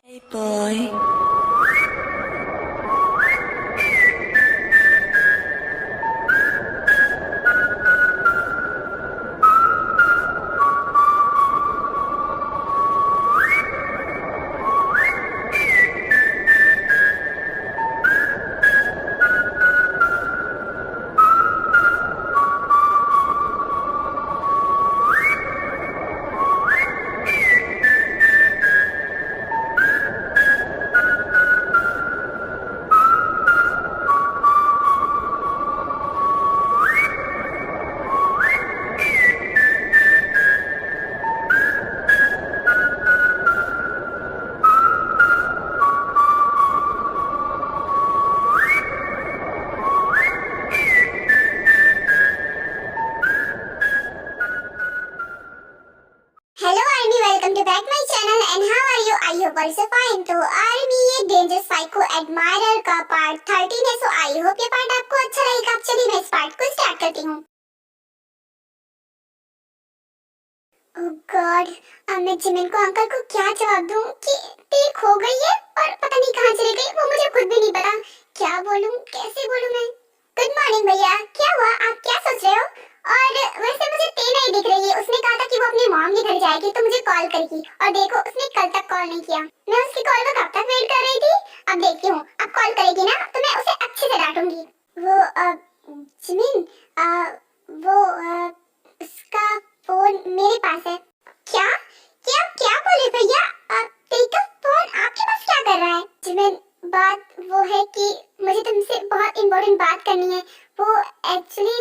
Hey boy. Hello Army, welcome to back my channel and how are you? I hope all so fine. तो army ये danger psycho admirer का part 13 है, सो I hope ये part आपको अच्छा लगेगा। अब चलिए मैं इस पार्ट को स्टार्ट करती हूँ। ओह गॉड, अब मैं जिमिन को अंकल को क्या जवाब दूँ कि टी खो गई है और पता नहीं कहाँ चली गई, वो मुझे खुद भी नहीं पता। क्या बोलूँ, कैसे बोलूँ मैं? गुड मॉर्निंग भैया, क्या हुआ, आप क्या सोच रहे हो? और वैसे मुझे टे नहीं दिख रही है। उसने कहा था कि वो अपनी मॉम के घर जाएगी तो मुझे कॉल करेगी, और देखो उसने कल तक कॉल नहीं किया। मैं उसकी कॉल का कब तक वेट कर रही थी। अब देखती हूँ, अब कॉल करेगी ना तो मैं उसे अच्छे से डांटूंगी। वो जिमिन, उसका फोन मेरे पास है। क्या क्या क्या बोले भैया? तेरा फोन आपके पास क्या कर रहा है? जिमिन, बात वो है कि मुझे तुमसे बहुत इम्पोर्टेंट बात करनी है। वो एक्चुअली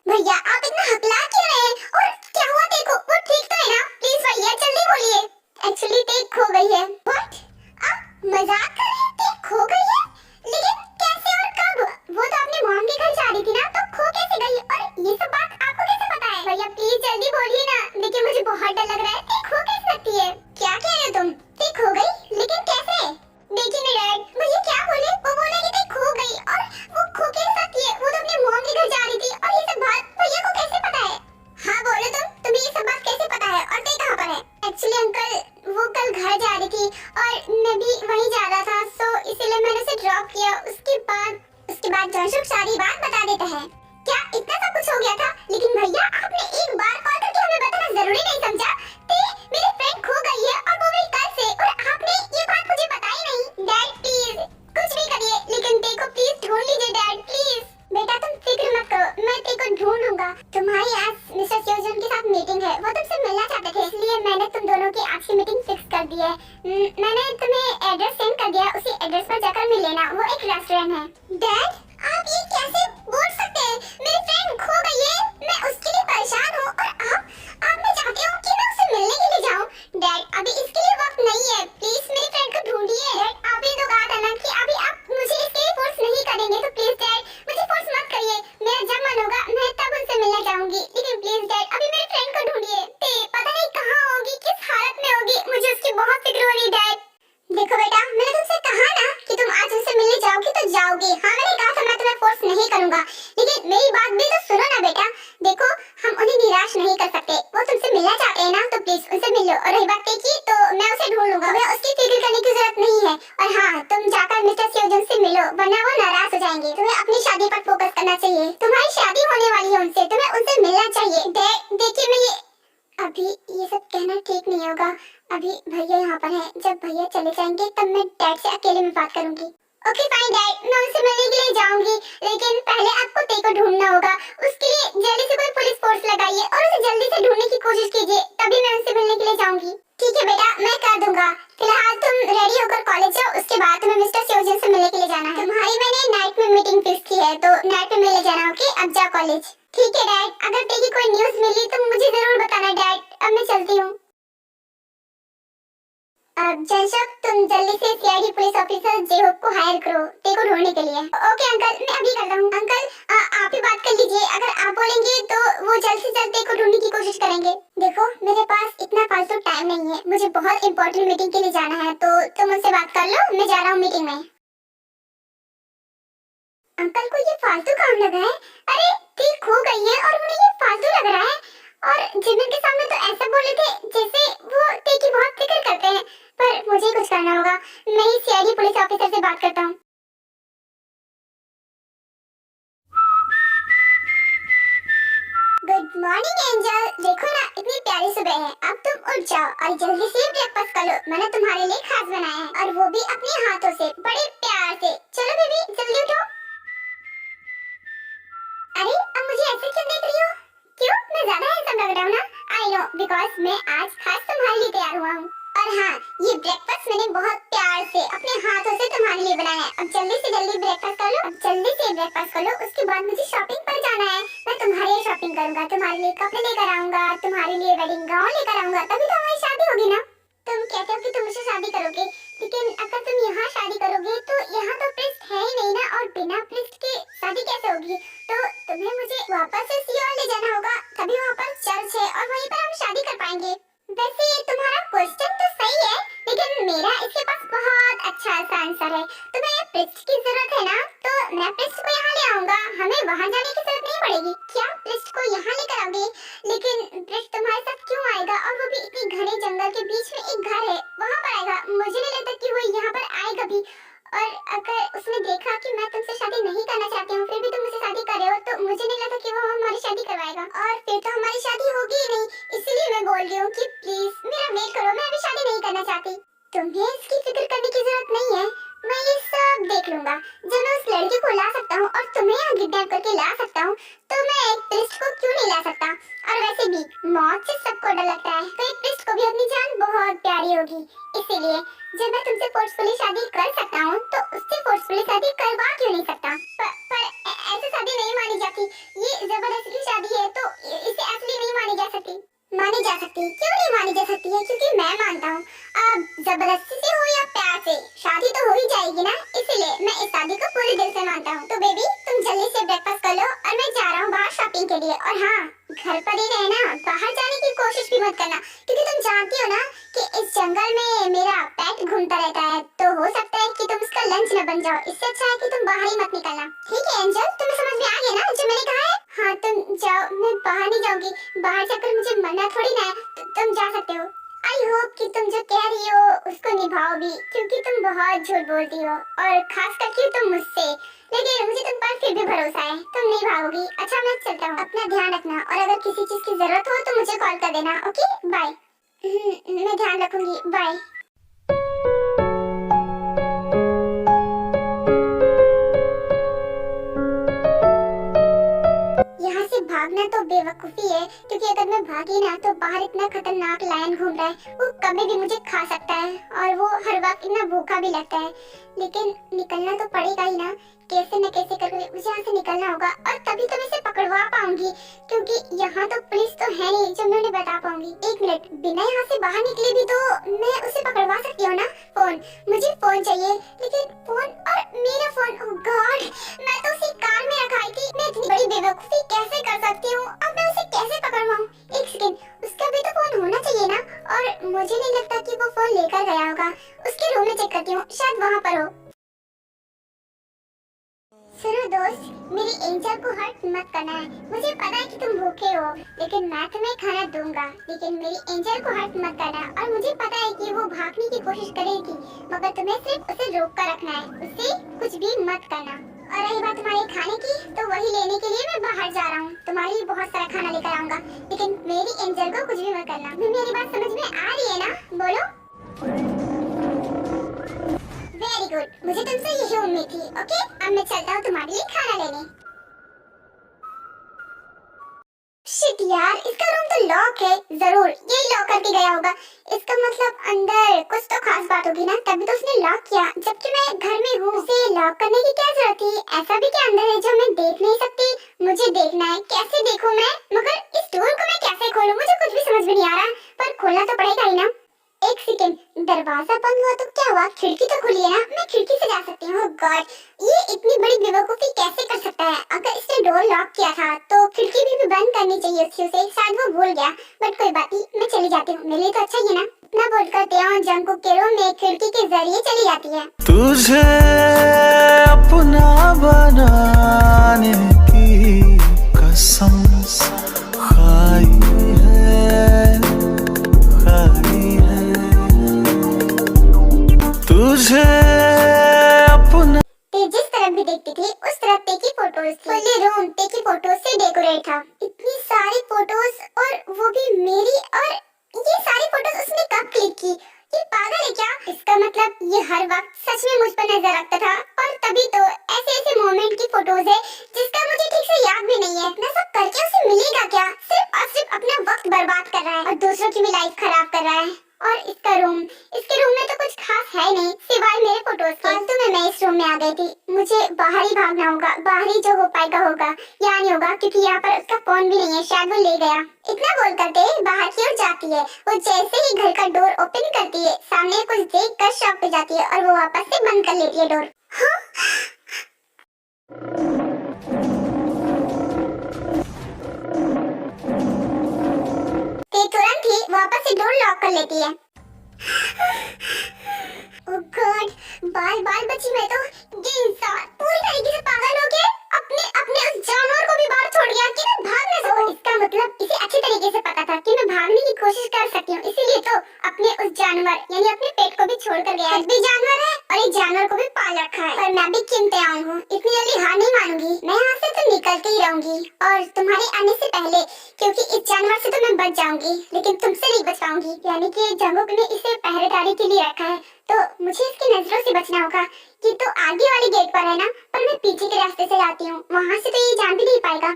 भैया आप इतना हकला क्यों रहे हैं? और क्या हुआ? देखो वो ठीक तो है ना? प्लीज भैया जल्दी बोलिए। एक्चुअली टेक खो गई है। व्हाट? आप मजाक कर रहे हैं? टेक खो गई है? लेकिन कैसे और कब? वो तो अपने मॉम के घर जा रही थी ना, तो खो कैसे गई? और ये सब बात आपको कैसे पता है? भैया प्लीज जल्दी बोलिए ना, देखिए मुझे बहुत डर लग रहा है। टेक खो कैसे सकती है? क्या कह रहे हो तुम? टेक खो गई? लेकिन कैसे? देखिए ना डैड, भैया क्या बोले? वो बोले कि टेक खो गई, और वो खो कैसे सकती है? वो तो अपने मॉम के घर जा रही थी, और ये सब बात भैया को कैसे पता है? हाँ बोलो तुम्हें ये सब बात कैसे पता है? और टेक कहाँ पर है? एक्चुअली अंकल वो कल घर जा रही थी और मैं भी वहीं जा रहा था, सो इसीलिए मैंने उसे ड्रॉप किया। उसके बाद जॉनशुक सारी बात बता देता है। क्या इतना सब कुछ हो गया था? लेकिन भैया आपने एक बार कॉल करके हमें बताना जरूरी नहीं समझा? मेरी फ्रेंड खो गई है और वो भी कल से, और आपने ये बात मुझे बताई नहीं। डैड प्लीज कुछ भी करिए, लेकिन देखो प्लीज ढूंढ लीजिए डैड प्लीज। बेटा तुम फिक्र मत करो, मैं तेरे को ढूंढ लूंगा। तुम्हारी आज मिस्टर स्योजन के साथ मीटिंग है, वो तुमसे मिलना चाहते थे, इसलिए मैंने तुम दोनों की आज की मीटिंग फिक्स कर दी है। मैंने तुम्हें एड्रेस सेंड कर दिया, उसी एड्रेस पर जाकर मिल लेना। वो एक रेस्टोरेंट है। डैड आप ये कैसे बोल सकते हैं? मेरी फ्रेंड खो गई है, मैं उसके लिए परेशान हूँ, और आप मैं चाहती हूँ कि मैं उसे मिलने के लिए जाऊँ। डैड अभी इसके लिए वक्त नहीं है, प्लीज मेरी फ्रेंड को ढूंढिए। डैड आपने तो कहा था ना कि अभी आप मुझे इसके लिए फोर्स नहीं करेंगे, तो प्लीज डैड मुझे फोर्स मत करिए। मेरा जब मन होगा मैं तब उनसे मिलना चाहूंगी, लेकिन प्लीज डैड अभी मेरी फ्रेंड को ढूंढिए। पता नहीं कहाँ होगी, किस हालत में होगी, मुझे उसकी बहुत फिक्र हो रही है। डैड देखो बेटा, मैंने तुमसे कहा ना कि तुम आज उनसे मिलने जाओगी तो जाओगी। हाँ मैंने कहा था मैं तुम्हें फोर्स नहीं करूंगा, लेकिन मेरी बात भी तो सुनो ना बेटा। देखो हम उन्हें निराश नहीं कर सकते, वो तुमसे मिलना चाहते हैं ना, तो प्लीज उनसे मिल लो। और रही बात की तो मैं उसे ढूंढ लूंगा, तुम्हें उसकी फिक्र करने की जरूरत नहीं है। और हाँ तुम जाकर मिस्टर स्योजन से मिलो, वरना वो नाराज हो जाएंगे। तुम्हें अपनी शादी पर फोकस करना चाहिए, तुम्हारी शादी होने वाली है उनसे, तुम्हें उनसे मिलना चाहिए। देखिए मैं अभी ये सब कहना ठीक नहीं होगा। अभी भैया यहाँ पर हैं, जब भैया चले जाएंगे तब मैं डैड से अकेले में बात करूंगी। ओके फाइन डैड, मैं उनसे मिलने के लिए जाऊंगी, लेकिन पहले आपको टे को ढूंढना होगा। उसके लिए जल्दी से कोई पुलिस फोर्स लगाइए और उसे जल्दी से ढूंढने की कोशिश कीजिए, तभी मैं उनसे मिलने के लिए जाऊंगी। ठीक है बेटा मैं कर दूंगा। फिलहाल तुम रेडी होकर कॉलेज जाओ, उसके बाद तुम्हें मिस्टर स्योजन से मिलने के लिए जाना है। तुम्हारी मैंने नाइट में मीटिंग फिक्स की है, तो नाइट में मिलने जाना। ओके अब जाओ कॉलेज। ठीक है डैड, अगर तेरी कोई न्यूज़ मिली तो मुझे जरूर बताना डैड। अब मैं चलती हूँ। जयशक तुम जल्दी से सीआईडी पुलिस ऑफिसर जेहोप को हायर करो तेरे को ढूंढने के लिए। ओके अंकल मैं अभी करता हूँ। अंकल आप ही बात कर लीजिए, अगर आप बोलेंगे तो वो जल्द से जल्द तेरे को ढूंढने की कोशिश करेंगे। देखो मेरे पास इतना फालतू टाइम नहीं है, मुझे बहुत इंपॉर्टेंट मीटिंग के लिए जाना है, तो तुम मुझसे बात कर लो, मैं जा रहा हूँ मीटिंग में। अंकल को ये फालतू काम लगा है? अरे ठीक खो गई है और उन्हें ये फालतू लग रहा है। और जिमिन के सामने तो ऐसा बोले थे जैसे वो टे की बहुत फिक्र करते हैं, पर मुझे कुछ करना होगा। गए हैं, अब तुम उठ जाओ और जल्दी से ब्रेकफास्ट कर लो, मैंने तुम्हारे लिए खास बनाया है और वो भी अपने हाथों से, बड़े प्यार से। चलो बेबी जल्दी उठो। अरे अब मुझे ऐसे क्यों देख रही हो? क्यों, मैं ज्यादा हैंडसम लग रहा हूँ ना? आई नो, बिकॉज मैं आज खास तुम्हारे लिए तैयार हुआ हूँ। और हाँ, ये ब्रेकफास्ट मैंने बहुत प्यार से अपने हाथों से तुम्हारे लिए बनाया है। अब जल्दी से जल्दी ब्रेकफास्ट कर लो, अब जल्दी से ब्रेकफास्ट कर लो। उसके बाद मुझे शॉपिंग पर जाना है, मैं तुम्हारे लिए शॉपिंग करूंगा, तुम्हारे लिए कपड़े लेकर आऊंगा, तुम्हारे लिए वेडिंग गाउन लेकर आऊंगा, तभी तो हमारी शादी होगी ना। तुम कहते हो कि तुम मुझसे शादी करोगे, लेकिन अगर तुम यहाँ शादी करोगे तो यहाँ तो प्रिस्ट है ही नहीं ना, और बिना प्रिस्ट के शादी कैसे होगी? तो तुम्हें मुझे वापस से सियोल ले जाना होगा, तभी वहाँ पर चर्च है और वहीं पर हम शादी कर पाएंगे। वैसे तुम्हारा क्वेश्चन तो सही है, लेकिन मेरा इसके पास बहुत अच्छा सा आंसर है। तुम्हें प्रिस्ट की जरूरत है ना, तो मैं प्रिस्ट को यहाँ ले आऊंगा, हमें वहाँ जाने की जरूरत नहीं पड़ेगी। क्या प्रिस्ट को यहाँ लेकर आओगे? लेकिन प्रिस्ट तुम्हारे साथ क्यों आएगा, और वो भी इतने घने जंगल के बीच में एक घर है वहाँ पर आएगा? मुझे नहीं लगता कि वो यहाँ पर आएगा भी। और अगर उसने देखा कि मैं तुमसे शादी नहीं करना चाहती हूँ, फिर भी तुम मुझसे शादी कर रहे हो, तो मुझे नहीं लगता कि वो हमारी शादी करवाएगा, और फिर तो हमारी शादी होगी ही नहीं। इसलिए मैं बोल रही हूँ कि प्लीज मेरा वेट करो, मैं अभी शादी नहीं करना चाहती। तुम्हें इसकी फिक्र करने की जरूरत नहीं है, मैं ये सब देख लूंगा। जब मैं उस लड़की को ला सकता हूँ और तुम्हें यहाँ किडनैप करके ला सकता हूँ, तो मैं एक प्रिस्ट को क्यों नहीं ला सकता? और वैसे भी मौत से सबको डर लगता है, तो एक प्रिस्ट को भी अपनी जान बहुत प्यारी होगी। इसीलिए जब मैं तुमसे फोर्सफुली शादी कर सकता हूँ, तो उससे फोर्सफुली शादी करवा क्यों नहीं सकता? पर ऐसे शादी नहीं मानी जाती, ये जबरदस्ती की शादी है, तो इसे असली नहीं मानी जा सकती। मानी जा सकती है, क्यों नहीं मानी जा सकती है? क्योंकि मैं मानता हूँ, अब जबरदस्ती से हो या प्यार से, शादी तो हो ही जाएगी ना। इसलिए मैं इस शादी को पूरे दिल से मानता हूँ। तो बेबी तुम जल्दी से ब्रेकफास्ट कर लो, और मैं जा रहा हूँ बाहर शॉपिंग के लिए। और हाँ, घर पर ही रहना, बाहर जाने की कोशिश भी मत करना, क्योंकि तुम जानती हो ना कि इस जंगल में मेरा पेट घूमता रहता है, तो हो सकता है कि तुम उसका लंच न बन जाओ। इससे अच्छा है कि तुम बाहर ही मत निकलना। ठीक है एंजल, तुम्हें समझ में आ गया ना जो मैंने कहा है? हाँ तुम जाओ, मैं बाहर नहीं जाऊंगी। बाहर जाकर मुझे मरना थोड़ी ना है, तुम जा सकते हो। आई होप कि तुम जो कह रही हो उसको निभाओ भी, क्योंकि तुम बहुत झूठ बोलती हो, और खास करके तुम मुझसे। लेकिन मुझे तुम पर फिर भी भरोसा है, तुम निभाओगी। अच्छा मैं चलता हूँ, अपना ध्यान रखना, और अगर किसी चीज की जरूरत हो तो मुझे कॉल कर देना। Okay bye. मैं ध्यान रखूंगी, बाय। यहाँ से भागना तो बेवकूफी है, क्योंकि अगर मैं भागी ना तो बाहर इतना खतरनाक लायन घूम रहा है, वो कभी भी मुझे खा सकता है, और वो हर वक्त इतना भूखा भी लगता है। लेकिन निकलना तो पड़ेगा ही ना, कैसे न कैसे करके मुझे यहाँ से निकलना होगा, और तभी तो मैं इसे पकड़वा पाऊंगी, क्योंकि यहाँ तो पुलिस तो है नहीं जो मैं उन्हें बता पाऊंगी। एक मिनट, बिना यहाँ से बाहर निकले भी तो मैं उसे पकड़वा सकती हूँ ना। फोन, मुझे फोन चाहिए, लेकिन फोन, और मेरा फोन, ओह गॉड, मैं तो उसी कार में रखाई थी। मैं इतनी बड़ी बेवकूफी कैसे कर सकती हूँ? अब मैं उसे कैसे पकड़वाऊँ? एक सेकंड, उसका भी तो फोन होना चाहिए ना, और मुझे नहीं लगता कि वो फोन लेकर गया होगा। उसके रूम में चेक करती हूँ, शायद वहाँ पर हो। सुनो दोस्त, मेरी एंजल को हर्ट मत करना है। मुझे पता है कि तुम भूखे हो, लेकिन मैं तुम्हें खाना दूंगा, लेकिन मेरी एंजल को हर्ट मत करना। और मुझे पता है कि वो भागने की कोशिश करेगी, मगर तुम्हें सिर्फ उसे रोक कर रखना है, उससे कुछ भी मत करना। और रही बात तुम्हारे खाने की, तो वही लेने के लिए मैं बाहर जा रहा हूँ। तुम्हारे लिए बहुत सारा खाना लेकर आऊंगा, लेकिन मेरी एंजल को कुछ भी मत करना। मेरी बात समझ में आ रही है ना? बोलो। वेरी गुड, मुझे तुमसे यही उम्मीद थी। ओके, अब मैं चलता हूँ तुम्हारे लिए खाना लेने। शिट यार, इसका रूम तो लॉक है, जरूर यही लॉक करके गया होगा। इसका मतलब अंदर कुछ तो खास बात होगी ना, तभी तो उसने लॉक किया, जबकि मैं घर में हूँ। उसे लॉक करने की क्या जरूरत थी? ऐसा भी क्या अंदर है जो मैं देख नहीं सकती? मुझे देखना है, कैसे देखूं मैं? मगर इस डोर को मैं कैसे खोलूं? मुझे कुछ भी समझ में नहीं आ रहा, पर खोलना तो पड़ेगा ही ना। एक सेकंड, दरवाजा बंद हुआ तो क्या हुआ? खिड़की तो खुली है ना, मैं खिड़की से जा सकती हूँ। गॉड, ये इतनी बड़ी बेवकूफी कैसे कर सकता है? अगर इसने डोर लॉक किया था तो खिड़की भी बंद करनी चाहिए थी उसे, शायद वो भूल गया। बट कोई बात नहीं, मैं चली जाती हूँ, मेरे लिए तो अच्छा ही है ना। इतना बोल करते हैं जंगकुक के रूम में खिड़की के जरिए चली जाती है। तुझे अपना बनाने की कसम खाई है, खाई है तुझे अपना। जिस तरफ भी देखती थी उस तरफ तेकी फोटोज थी। पूरे रूम तेकी फोटोज से डेकोरेट था। इतनी सारी फोटोज, और वो भी मेरी, और ये हर वक्त सच में मुझ पर नजर रखता था, और तभी तो ऐसे ऐसे मोमेंट की फोटोज है जिसका मुझे ठीक से याद भी नहीं है। मैं सब करके उसे मिलेगा क्या? सिर्फ और सिर्फ अपना वक्त बर्बाद कर रहा है और दूसरों की भी लाइफ खराब कर रहा है। और इसके रूम में तो कुछ खास है नहीं सिवाय मेरे फोटोज के। फालतू में मैं इस रूम में आ गई थी। मुझे बाहर ही भागना होगा, बाहर ही जो हो पाएगा होगा, यहाँ नहीं होगा क्योंकि यहाँ पर उसका फोन भी नहीं है, शायद वो ले गया। इतना बोल करके बाहर की ओर जाती है। वो जैसे ही घर का डोर ओपन करती है, सामने कुछ देख कर शॉक हो जाती है और वो वापस से बंद कर लेती है डोर। हाँ? तुरंत ही वापस से डोर लॉक कर लेती है। ओह गॉड, बाल बची मैं तो। ये इंसान पूरी तरीके से पागल हो गया, अपने उस जानवर को भी बाहर छोड़ गया कि मैं भाग ना सकूं। इसका मतलब इसे अच्छी तरीके से पता था कि मैं भागने की कोशिश कर सकती हूँ, इसीलिए तो अपने उस जानवर यानी अपने पेट को भी छोड़ कर गया। खुद भी जानवर है और एक जानवर को भी पाल रखा है। पर मैं भी चिंते आऊंगी, इतनी जल्दी हार नहीं मानूंगी। मैं यहाँ से तो निकलती ही रहूंगी और तुम्हारे आने से पहले, क्योंकि इस जानवर से तो मैं बच जाऊंगी लेकिन तुमसे नहीं बच पाऊंगी। यानी कि जंगुक ने इसे पहरेदारी के लिए रखा है, तो मुझे इसकी नजरों से बचना होगा। ये तो आगे वाले गेट पर है ना, पर मैं पीछे के रास्ते से आती हूँ, वहाँ से तो ये जान भी नहीं पाएगा।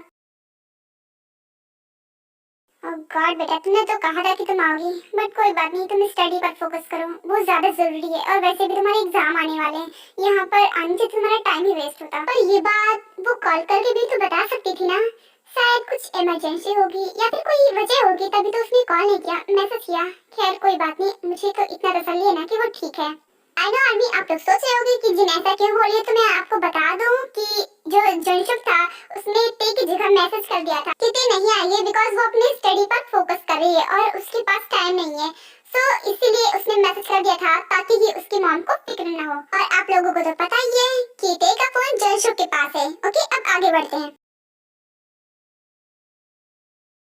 ओह गॉड बेटा, तुमने तो कहा था कि तुम आओगी, बट कोई बात नहीं, तुम स्टडी पर फोकस करो, वो ज्यादा जरूरी है। और वैसे भी तुम्हारे एग्जाम आने वाले हैं, यहाँ पर आने से तुम्हारा टाइम ही वेस्ट होता। पर ये बात वो कॉल करके भी तो बता सकती थी ना, शायद कुछ इमरजेंसी होगी या फिर कोई वजह होगी, तभी तो उसने कॉल नहीं किया, मैसेज किया। खैर कोई बात नहीं, मुझे तो इतना तसल्ली है ना कि वो ठीक है। आई नो आर्मी, आप लोग सोच रहे होंगे कि जिन ऐसा क्यों हो रही है, तो मैं आपको बता दूं कि जो जनशुक था उसने पे की जगह मैसेज कर दिया था कि ते नहीं आई है, बिकॉज वो अपने स्टडी पर फोकस कर रही है और उसके पास टाइम नहीं है। सो इसीलिए उसने मैसेज कर दिया था ताकि ये उसकी मॉम को फिक्र न हो। और आप लोगों को तो पता ही है कि ते का फोन जनशुक के पास है। ओके, अब आगे बढ़ते हैं।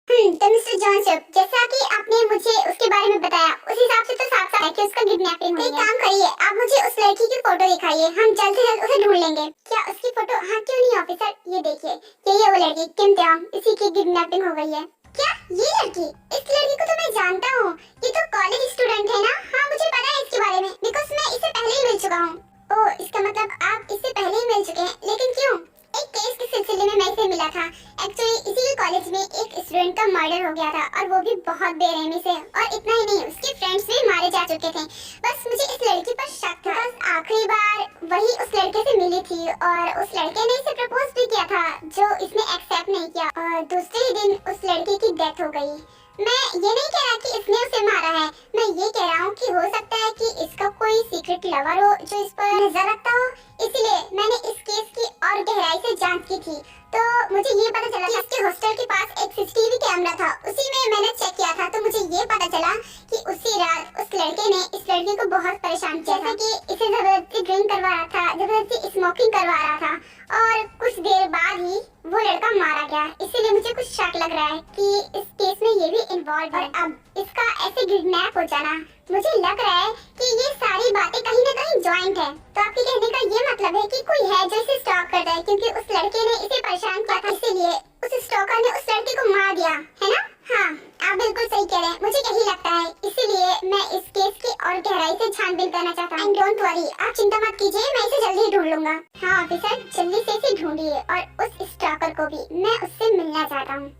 तो मिस्टर जॉनसन, जैसा कि आपने मुझे उसके बारे में बताया, उस हिसाब से तो साफ है कि उसका किडनैपिंग हुई है। एक काम करिए, आप मुझे उस लड़की की फोटो दिखाइए, हम जल्द से जल्द उसे ढूंढ लेंगे। क्या उसकी फोटो? हाँ क्यों नहीं ऑफिसर, ये देखिए, यही है वो लड़की किम त्योंग, इसी की किडनैपिंग हो गई है। क्या ये लड़की? इस लड़की को तो मैं जानता हूँ, ये तो कॉलेज स्टूडेंट है ना। हाँ मुझे पता है इसके बारे में, बिकॉज मैं इससे पहले ही मिल चुका हूँ। ओह, इसका मतलब आप इससे पहले ही मिल चुके हैं, लेकिन क्यों? एक केस के सिलसिले में मैं इसे मिला था। एक्चुअली इसी कॉलेज में एक स्टूडेंट का मर्डर हो गया था और वो भी बहुत बेरहमी से, और इतना ही नहीं, उसके फ्रेंड्स भी मारे जा चुके थे। बस मुझे इस लड़की पर शक था। बस आखिरी बार वही उस लड़के से मिली थी और उस लड़के ने इसे प्रपोज भी किया था, जो इसने एक्सेप्ट नहीं किया, और दूसरे ही दिन उस लड़के की डेथ हो गई। मैं ये नहीं कह रहा कि इसने उसे मारा है, मैं ये कह रहा हूँ कि हो सकता है कि इसका कोई सीक्रेट लवर हो जो इस पर नजर रखता हो। इसलिए मैंने इस केस की और गहराई से जांच की थी, तो मुझे ये पता चला कि इसके हॉस्टल के पास एक सीसीटीवी कैमरा था, उसी में मैंने चेक किया था, तो मुझे ये पता चला कि उसी रात उस लड़के ने इस लड़की को बहुत परेशान किया था, कि इसे जबरदस्ती ड्रिंक करवा रहा था, जबरदस्ती स्मोकिंग करवा रहा था, और कुछ देर बाद ही वो लड़का मारा गया। इसीलिए मुझे कुछ शक लग रहा है कि इस केस में ये भी इन्वॉल्व है। अब इसका ऐसे किडनैप हो जाना, मुझे लग रहा है कि ये सारी बातें कहीं न कहीं जॉइंट है। तो आपके कहने का ये मतलब है कि कोई है जो इसे स्टॉक कर रहा है, क्योंकि उस लड़के ने इसे परेशान किया था, इसीलिए उस स्टॉकर ने उस लड़के को मार दिया, है ना? हाँ, आप बिल्कुल सही कह रहे हैं, मुझे यही लगता है। इसीलिए मैं इस केस की और गहराई से छानबीन करना चाहता हूँ। डोंट वरी, आप चिंता मत कीजिए, मैं इसे जल्दी ही ढूंढ लूंगा। हाँ ऑफिसर, जल्दी से इसे ढूंढिए, और उस स्टॉकर को भी, मैं उससे मिलना चाहता हूँ।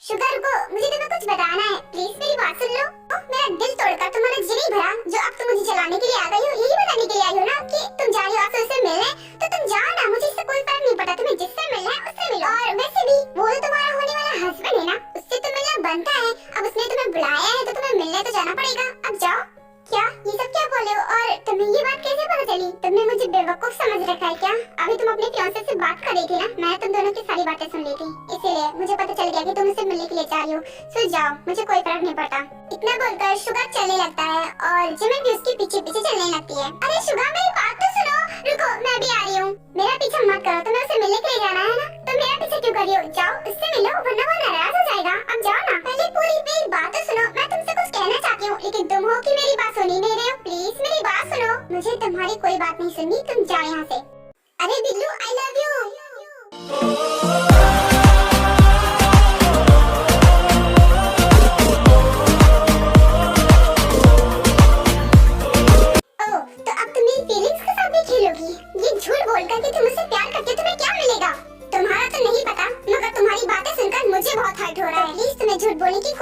शुगर को मुझे तुम्हें कुछ बताना है, प्लीज मेरी बात सुन लो। मेरा दिल तोड़कर तुम्हारा जी नहीं भरा, जो अब तुम मुझे जलाने के लिए आ गई हो, यही बताने के लिए आई हो ना कि तुम जा रही हो आपसे उससे मिलने, तो तुम जाओ ना, मुझे इससे कोई फर्क नहीं पड़ता, तुम्हें जिससे मिलना है उससे मिलो। और वैसे भी वो तो तुम्हारा होने वाला हस्बैंड है ना, उससे तो मिलना बनता है। अब उसने तुम्हें बुलाया है तो तुम्हें मिलने तो जाना पड़ेगा, अब जाओ। क्या ये सब क्या बोले हो, और तुम्हें ये बात कैसे पता चली? तुमने मुझे बेवकूफ समझ रखा है क्या? अभी तुम अपने फियांसे से बात कर रही थी ना, मैं तुम दोनों की सारी बातें सुन ली थी, इसीलिए मुझे पता चल गया कि तुम उससे मिलने के लिए जा रही हो। सो जाओ, मुझे कोई फर्क नहीं पड़ता। इतना बोलकर शुगर चलने लगता है और जिमिन भी उसके पीछे पीछे चलने लगती है। अरे शुगर, मेरी बात तो सुनो, रुको, मैं भी आ रही हूँ। मेरा पीछा मत करो, तुम्हें उसे मिलने के लिए जाना है ना, तो मेरा पीछा क्यों कर रही हो? जाओ उससे मिलो, वरना वो नाराज हो जाएगा। अब जाओ ना। पहले पूरी मेरी बात तो सुनो, मैं तुमसे कुछ कहना चाहती हूँ, लेकिन तुम हो कि मेरी बात सुन ही नहीं रहे हो। प्लीज मेरी बात सुनो, मुझे तुम्हारी कोई बात नहीं सुननी, तुम जाओ यहाँ से। अरे बिल्लू, आई लव यू।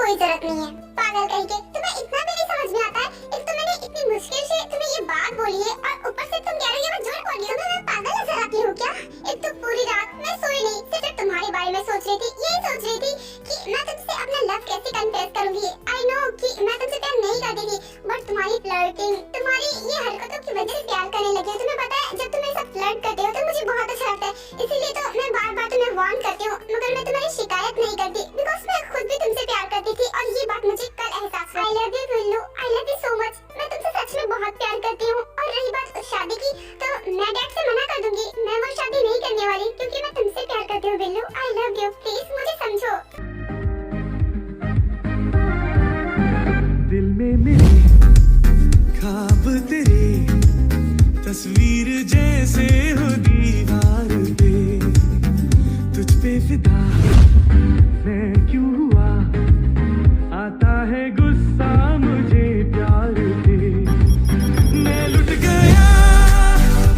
कोई जरूरत नहीं है। पागल कहीं के, तुम्हें इतना भी नहीं समझ में आता है। एक तो मैंने इतनी मुश्किल से तुम्हें ये बात बोली है और ऊपर से तुम कह रही हो मैं झूठ बोल रही हूँ। मैं पागल नजर आती हूँ क्या? एक तो पूरी रात मैं सोई नहीं, सिर्फ तुम्हारे बारे में सोच रही थी। यही सोच रही थी कि मैं तुमसे अपना लव कैसे कन्फेस करूंगी। आई नो कि मैं तुमसे प्यार नहीं करती थी, बट तुम्हारी फ्लर्टिंग, तुम्हारी ये हरकतों की वजह से प्यार करने लगी हूँ। तुम्हें पता है जब तुम मेरे साथ फ्लर्ट करते हो तो मुझे बहुत अच्छा लगता है। इसीलिए तो मैं बार-बार तुम्हें वार्न करती हूँ, मगर मैं तुम्हारी शिकायत नहीं करती, बिकॉज़ मैं खुद भी तुमसे प्यार करती थी और ये बात मुझे कल एहसास हुआ। I love you Billu, I love you so much. मैं तुमसे सच में बहुत प्यार करती हूँ। और रही बात उस शादी की, तो मैं डैड से मना कर दूंगी। मैं वो शादी नहीं करने वाली क्योंकि मैं तुमसे प्यार करती हूँ Billu. I love you, please मुझे समझो। दिल में मेरे ख्वाब तेरे तस्वीर जैसे हो दीवार पे, तुझ पे फिदा मैं क्यों हुआ, आता है गुस्सा मुझे प्यार पे। मैं लुट गया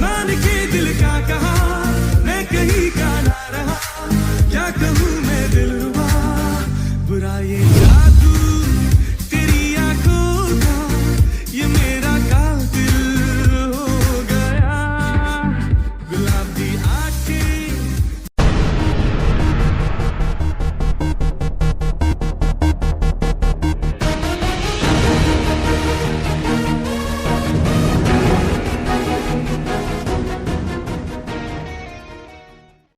मान के दिल का कहा, मैं कहीं का ना रहा, क्या कहूँ मैं दिलरुबा, बुरा ये